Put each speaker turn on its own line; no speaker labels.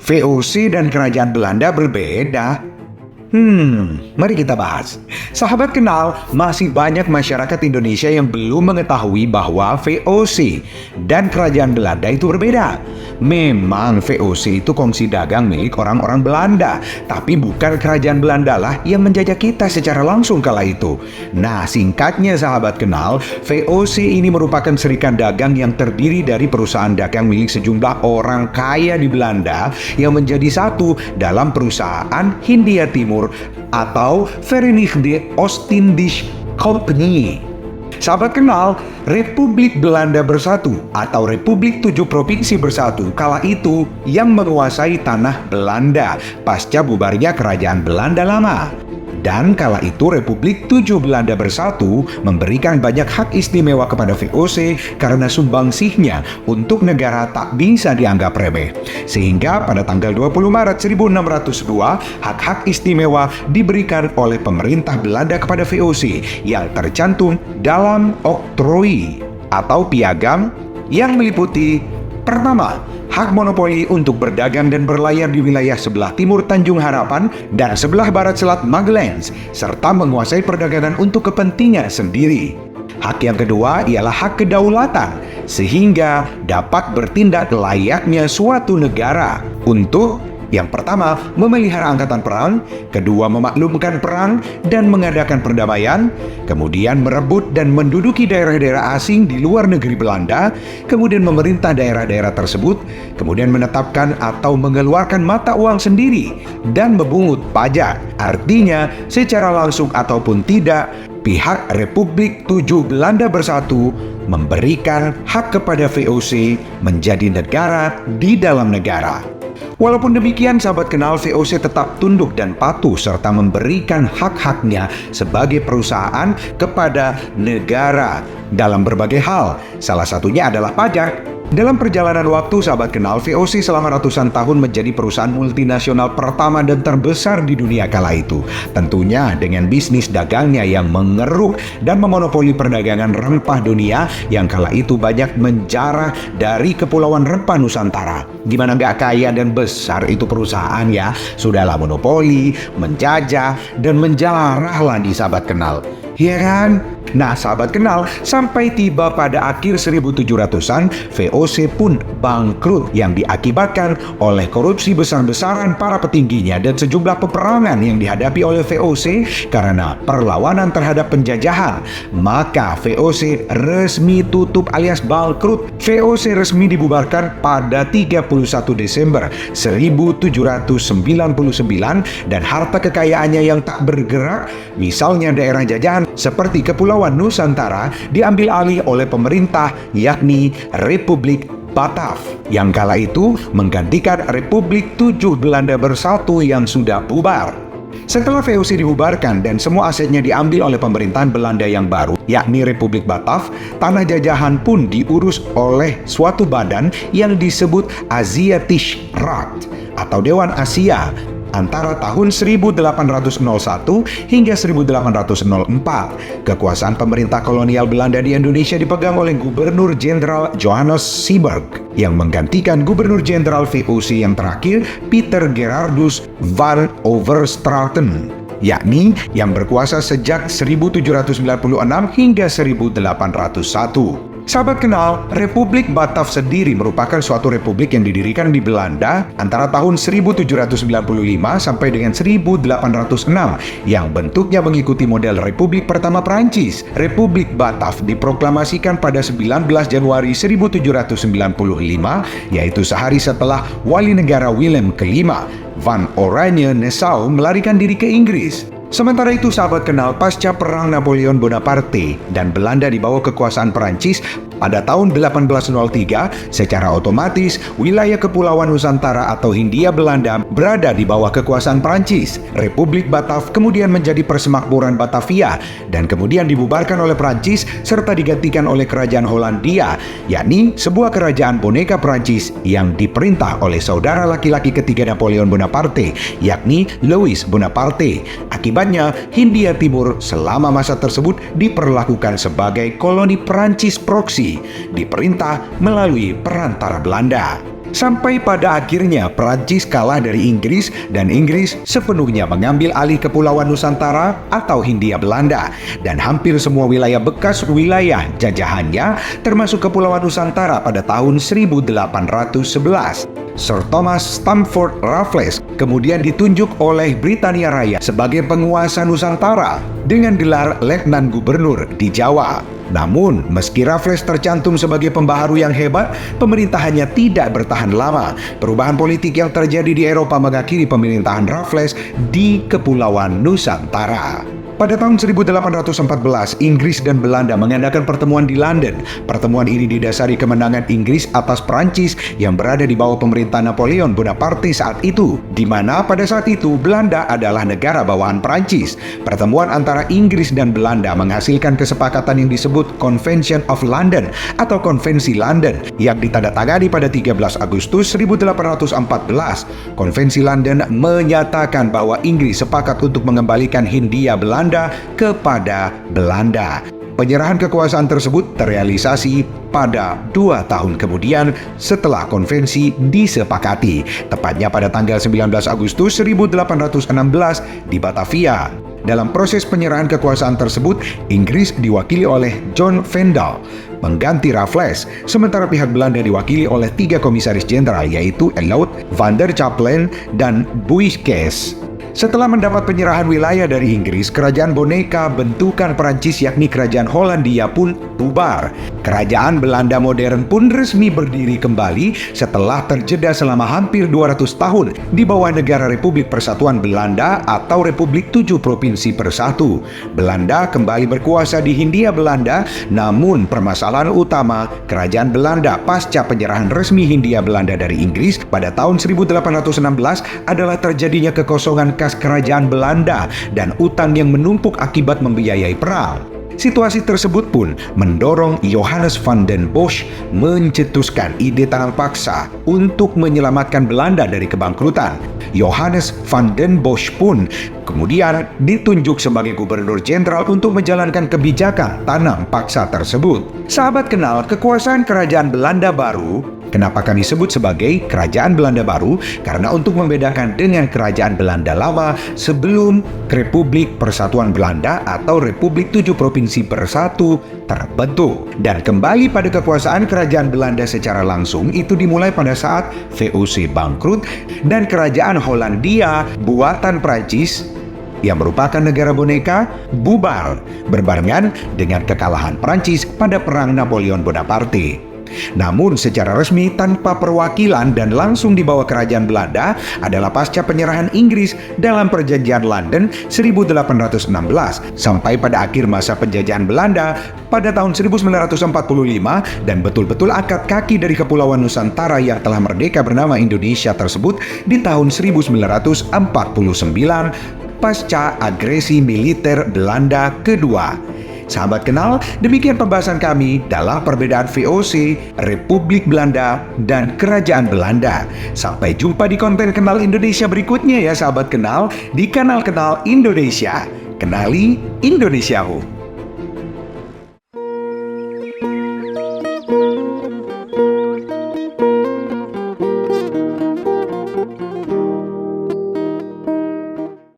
VOC dan kerajaan Belanda berbeda? Mari kita bahas. Sahabat kenal, masih banyak masyarakat Indonesia yang belum mengetahui bahwa VOC dan kerajaan Belanda itu berbeda. Memang VOC itu kongsi dagang milik orang-orang Belanda, tapi bukan kerajaan Belanda lah yang menjajah kita secara langsung kala itu. Nah, singkatnya sahabat kenal, VOC ini merupakan serikat dagang yang terdiri dari perusahaan dagang milik sejumlah orang kaya di Belanda yang menjadi satu dalam perusahaan Hindia Timur atau Verenigde Oostindische Compagnie. Sahabat kenal, Republik Belanda Bersatu atau Republik 7 Provinsi Bersatu kala itu yang menguasai tanah Belanda pasca bubarnya Kerajaan Belanda Lama. Dan kala itu Republik 7 Belanda Bersatu memberikan banyak hak istimewa kepada VOC karena sumbangsihnya untuk negara tak bisa dianggap remeh. Sehingga pada tanggal 20 Maret 1602, hak-hak istimewa diberikan oleh pemerintah Belanda kepada VOC yang tercantum dalam oktroi atau piagam yang meliputi: pertama, hak monopoli untuk berdagang dan berlayar di wilayah sebelah timur Tanjung Harapan dan sebelah barat Selat Magelangs, serta menguasai perdagangan untuk kepentingan sendiri. Hak yang kedua ialah hak kedaulatan, sehingga dapat bertindak layaknya suatu negara untuk: yang pertama, memelihara angkatan perang, kedua, memaklumkan perang dan mengadakan perdamaian, kemudian merebut dan menduduki daerah-daerah asing di luar negeri Belanda, kemudian memerintah daerah-daerah tersebut, kemudian menetapkan atau mengeluarkan mata uang sendiri, dan memungut pajak. Artinya, secara langsung ataupun tidak, pihak Republik 7 Belanda Bersatu memberikan hak kepada VOC menjadi negara di dalam negara. Walaupun demikian, sahabat kenal, VOC tetap tunduk dan patuh serta memberikan hak-haknya sebagai perusahaan kepada negara dalam berbagai hal. Salah satunya adalah pajak. Dalam perjalanan waktu, sahabat kenal, VOC selama ratusan tahun menjadi perusahaan multinasional pertama dan terbesar di dunia kala itu. Tentunya dengan bisnis dagangnya yang mengeruk dan memonopoli perdagangan rempah dunia yang kala itu banyak menjarah dari Kepulauan Rempah Nusantara. Gimana nggak kaya dan besar itu perusahaan ya? Sudahlah monopoli, menjajah, dan menjarah lah di sahabat kenal. Iya kan? Nah, sahabat kenal, sampai tiba pada akhir 1700-an, VOC pun bangkrut yang diakibatkan oleh korupsi besar-besaran para petingginya dan sejumlah peperangan yang dihadapi oleh VOC karena perlawanan terhadap penjajahan. Maka VOC resmi tutup alias bangkrut. VOC resmi dibubarkan pada 31 Desember 1799 dan harta kekayaannya yang tak bergerak, misalnya daerah jajahan seperti Kepulauan Nusantara, diambil alih oleh pemerintah, yakni Republik Batav, yang kala itu menggantikan Republik 7 Belanda Bersatu yang sudah bubar. Setelah VOC dibubarkan dan semua asetnya diambil oleh pemerintahan Belanda yang baru, yakni Republik Batav, tanah jajahan pun diurus oleh suatu badan yang disebut Aziatische Raad atau Dewan Asia antara tahun 1801 hingga 1804. Kekuasaan pemerintah kolonial Belanda di Indonesia dipegang oleh Gubernur Jenderal Johannes Sieberg yang menggantikan Gubernur Jenderal VOC yang terakhir, Pieter Gerardus van Overstraten, yakni yang berkuasa sejak 1796 hingga 1801. Sahabat kenal, Republik Batav sendiri merupakan suatu republik yang didirikan di Belanda antara tahun 1795 sampai dengan 1806 yang bentuknya mengikuti model Republik pertama Prancis. Republik Batav diproklamasikan pada 19 Januari 1795, yaitu sehari setelah Wali Negara Willem kelima, Van Oranje-Nassau, melarikan diri ke Inggris. Sementara itu, sahabat kenal, pasca Perang Napoleon Bonaparte dan Belanda di bawah kekuasaan Perancis pada tahun 1803, secara otomatis wilayah Kepulauan Nusantara atau Hindia Belanda berada di bawah kekuasaan Perancis. Republik Batav kemudian menjadi Persemakmuran Batavia dan kemudian dibubarkan oleh Perancis serta digantikan oleh Kerajaan Hollandia, yakni sebuah kerajaan boneka Perancis yang diperintah oleh saudara laki-laki ketiga Napoleon Bonaparte, yakni Louis Bonaparte. Akibatnya, Hindia Timur selama masa tersebut diperlakukan sebagai koloni Perancis proksi, diperintah melalui perantara Belanda. Sampai pada akhirnya Prancis kalah dari Inggris dan Inggris sepenuhnya mengambil alih Kepulauan Nusantara atau Hindia Belanda dan hampir semua wilayah bekas wilayah jajahannya termasuk Kepulauan Nusantara pada tahun 1811. Sir Thomas Stamford Raffles kemudian ditunjuk oleh Britania Raya sebagai penguasa Nusantara dengan gelar Letnan Gubernur di Jawa. Namun, meski Raffles tercantum sebagai pembaharu yang hebat, pemerintahannya tidak bertahan lama. Perubahan politik yang terjadi di Eropa mengakhiri pemerintahan Raffles di Kepulauan Nusantara. Pada tahun 1814, Inggris dan Belanda mengadakan pertemuan di London. Pertemuan ini didasari kemenangan Inggris atas Prancis yang berada di bawah pemerintahan Napoleon Bonaparte saat itu, di mana pada saat itu Belanda adalah negara bawahan Prancis. Pertemuan antara Inggris dan Belanda menghasilkan kesepakatan yang disebut Convention of London atau Konvensi London yang ditandatangani pada 13 Agustus 1814. Konvensi London menyatakan bahwa Inggris sepakat untuk mengembalikan Hindia Belanda kepada Belanda. Penyerahan kekuasaan tersebut terrealisasi pada 2 tahun kemudian setelah konvensi disepakati, tepatnya pada tanggal 19 Agustus 1816 di Batavia. Dalam proses penyerahan kekuasaan tersebut, Inggris diwakili oleh John Vendel mengganti Raffles, sementara pihak Belanda diwakili oleh 3 komisaris jenderal yaitu Elout, Van der Capellen, dan Buysques. Setelah mendapat penyerahan wilayah dari Inggris, kerajaan boneka bentukan Perancis yakni kerajaan Hollandia pun bubar. Kerajaan Belanda modern pun resmi berdiri kembali setelah terjeda selama hampir 200 tahun di bawah negara Republik Persatuan Belanda atau Republik 7 Provinsi Bersatu. Belanda kembali berkuasa di Hindia Belanda, namun permasalahan utama kerajaan Belanda pasca penyerahan resmi Hindia Belanda dari Inggris pada tahun 1816 adalah terjadinya kekosongan kas kerajaan Belanda dan utang yang menumpuk akibat membiayai perang. Situasi tersebut pun mendorong Johannes van den Bosch mencetuskan ide tanam paksa untuk menyelamatkan Belanda dari kebangkrutan. Johannes van den Bosch pun kemudian ditunjuk sebagai gubernur jenderal untuk menjalankan kebijakan tanam paksa tersebut. Sahabat kenal, kekuasaan kerajaan Belanda baru. Kenapa kami sebut sebagai Kerajaan Belanda Baru? Karena untuk membedakan dengan Kerajaan Belanda Lama sebelum Republik Persatuan Belanda atau Republik 7 Provinsi Bersatu terbentuk. Dan kembali pada kekuasaan Kerajaan Belanda secara langsung itu dimulai pada saat VOC bangkrut dan Kerajaan Hollandia buatan Prancis yang merupakan negara boneka bubar berbarengan dengan kekalahan Prancis pada Perang Napoleon Bonaparte. Namun secara resmi tanpa perwakilan dan langsung di bawah kerajaan Belanda adalah pasca penyerahan Inggris dalam perjanjian London 1816 sampai pada akhir masa penjajahan Belanda pada tahun 1945 dan betul-betul angkat kaki dari Kepulauan Nusantara yang telah merdeka bernama Indonesia tersebut di tahun 1949 pasca agresi militer Belanda kedua. Sahabat kenal, demikian pembahasan kami dalam perbedaan VOC, Republik Belanda, dan Kerajaan Belanda. Sampai jumpa di konten Kenal Indonesia berikutnya ya sahabat kenal, di kanal Kenal Indonesia. Kenali Indonesiamu.